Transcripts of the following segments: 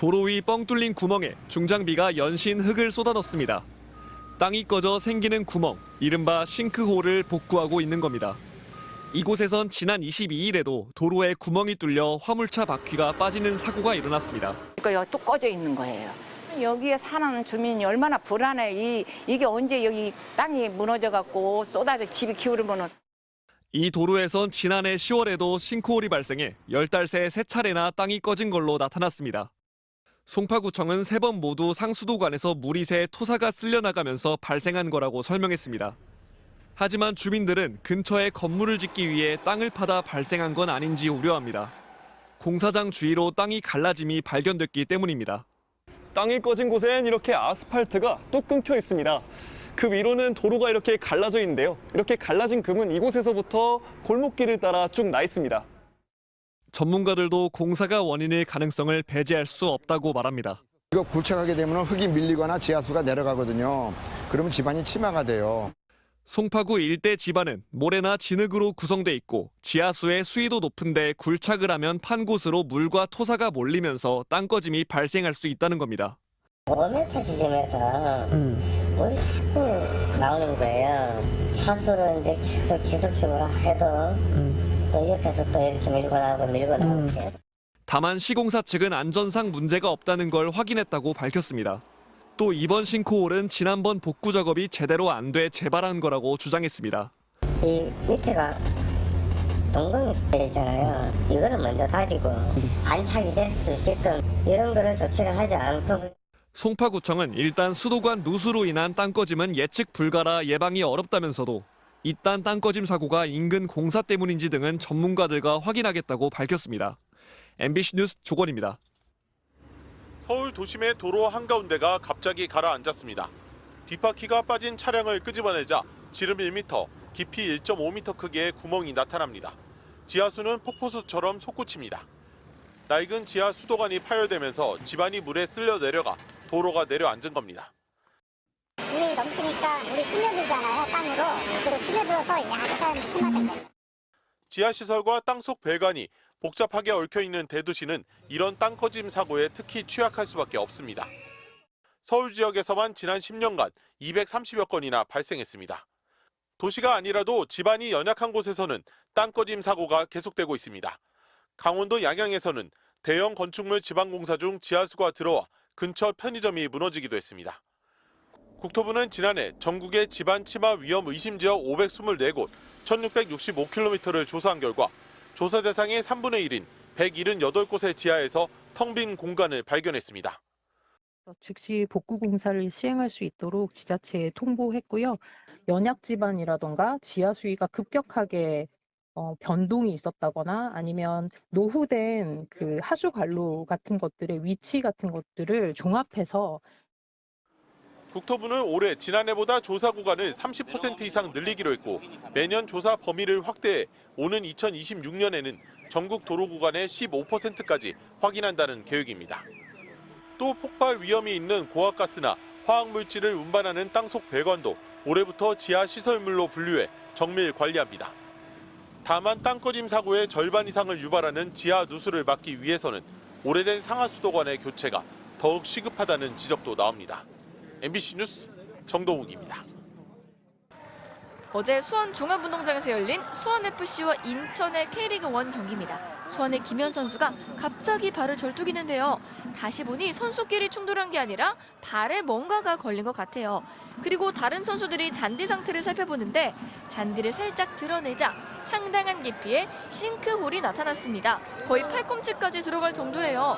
도로 위 뻥 뚫린 구멍에 중장비가 연신 흙을 쏟아넣습니다. 땅이 꺼져 생기는 구멍, 이른바 싱크홀을 복구하고 있는 겁니다. 이곳에선 지난 22일에도 도로에 구멍이 뚫려 화물차 바퀴가 빠지는 사고가 일어났습니다. 그러니까 또 꺼져 있는 거예요. 여기에 사는 주민이 얼마나 불안해. 이게 언제 여기 땅이 무너져갖고 쏟아져 집이 기울으면은. 이 도로에선 지난해 10월에도 싱크홀이 발생해 10달 새 3차례나 땅이 꺼진 걸로 나타났습니다. 송파구청은 3번 모두 상수도관에서 물이 새 토사가 쓸려나가면서 발생한 거라고 설명했습니다. 하지만 주민들은 근처에 건물을 짓기 위해 땅을 파다 발생한 건 아닌지 우려합니다. 공사장 주위로 땅이 갈라짐이 발견됐기 때문입니다. 땅이 꺼진 곳엔 이렇게 아스팔트가 뚝 끊겨 있습니다. 그 위로는 도로가 이렇게 갈라져 있는데요. 이렇게 갈라진 금은 이곳에서부터 골목길을 따라 쭉 나 있습니다. 전문가들도 공사가 원인일 가능성을 배제할 수 없다고 말합니다. 이거 굴착하게 되면 흙이 밀리거나 지하수가 내려가거든요. 그러면 집안이 침하가 돼요. 송파구 일대 집안은 모래나 진흙으로 구성돼 있고 지하수의 수위도 높은데 굴착을 하면 판 곳으로 물과 토사가 몰리면서 땅 꺼짐이 발생할 수 있다는 겁니다. 5m 지점에서 물이 자꾸 나오는 거예요. 차수로 이제 계속 지속적으로 해도 또 옆에서 또 이렇게 밀고 나오고 계속. 다만 시공사 측은 안전상 문제가 없다는 걸 확인했다고 밝혔습니다. 또 이번 싱크홀은 지난번 복구 작업이 제대로 안 돼 재발한 거라고 주장했습니다. 이 밑에가 동공이 되어 있잖아요. 이거를 먼저 다지고 안착이 될 수 있게끔 이런 거를 조치를 하지 않고. 송파구청은 일단 수도관 누수로 인한 땅 꺼짐은 예측 불가라 예방이 어렵다면서도 이딴 땅 꺼짐 사고가 인근 공사 때문인지 등은 전문가들과 확인하겠다고 밝혔습니다. MBC 뉴스 조건입니다. 서울 도심의 도로 한가운데가 갑자기 가라앉았습니다. 뒷바퀴가 빠진 차량을 끄집어내자 지름 1m, 깊이 1.5m 크기의 구멍이 나타납니다. 지하수는 폭포수처럼 솟구칩니다. 낡은 지하 수도관이 파열되면서 집안이 물에 쓸려 내려가 도로가 내려앉은 겁니다. 물이 넘치니까 물이 스며들잖아요, 땅으로. 그리고 스며들어서 약간 심하게 돼요. 지하시설과 땅속 배관이 복잡하게 얽혀있는 대도시는 이런 땅 꺼짐 사고에 특히 취약할 수밖에 없습니다. 서울 지역에서만 지난 10년간 230여 건이나 발생했습니다. 도시가 아니라도 집안이 연약한 곳에서는 땅 꺼짐 사고가 계속되고 있습니다. 강원도 양양에서는 대형 건축물 지방공사 중 지하수가 들어와 근처 편의점이 무너지기도 했습니다. 국토부는 지난해 전국의 집안 침하 위험 의심 지역 524곳, 1665km를 조사한 결과 조사 대상의 3분의 1인 178곳의 지하에서 텅 빈 공간을 발견했습니다. 즉시 복구 공사를 시행할 수 있도록 지자체에 통보했고요. 연약 집안이라던가 지하 수위가 급격하게 변동이 있었다거나 아니면 노후된 그 하수 관로 같은 것들의 위치 같은 것들을 종합해서. 국토부는 올해 지난해보다 조사 구간을 30% 이상 늘리기로 했고 매년 조사 범위를 확대해 오는 2026년에는 전국 도로 구간의 15%까지 확인한다는 계획입니다. 또 폭발 위험이 있는 고압가스나 화학물질을 운반하는 땅속 배관도 올해부터 지하 시설물로 분류해 정밀 관리합니다. 다만 땅 꺼짐 사고의 절반 이상을 유발하는 지하 누수를 막기 위해서는 오래된 상하수도관의 교체가 더욱 시급하다는 지적도 나옵니다. MBC 뉴스 정동욱입니다. 어제 수원 종합운동장에서 열린 수원FC와 인천의 K리그1 경기입니다. 수원의 김현 선수가 갑자기 발을 절뚝이는데요. 다시 보니 선수끼리 충돌한 게 아니라 발에 뭔가가 걸린 것 같아요. 그리고 다른 선수들이 잔디 상태를 살펴보는데 잔디를 살짝 드러내자 상당한 깊이의 싱크홀이 나타났습니다. 거의 팔꿈치까지 들어갈 정도예요.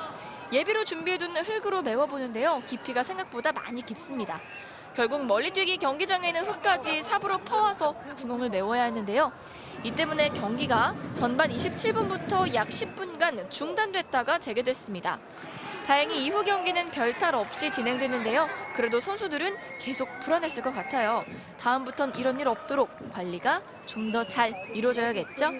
예비로 준비해둔 흙으로 메워보는데요. 깊이가 생각보다 많이 깊습니다. 결국 멀리 뛰기 경기장에는 흙까지 삽으로 퍼와서 구멍을 메워야 했는데요. 이 때문에 경기가 전반 27분부터 약 10분간 중단됐다가 재개됐습니다. 다행히 이후 경기는 별탈 없이 진행됐는데요. 그래도 선수들은 계속 불안했을 것 같아요. 다음부턴 이런 일 없도록 관리가 좀 더 잘 이루어져야겠죠?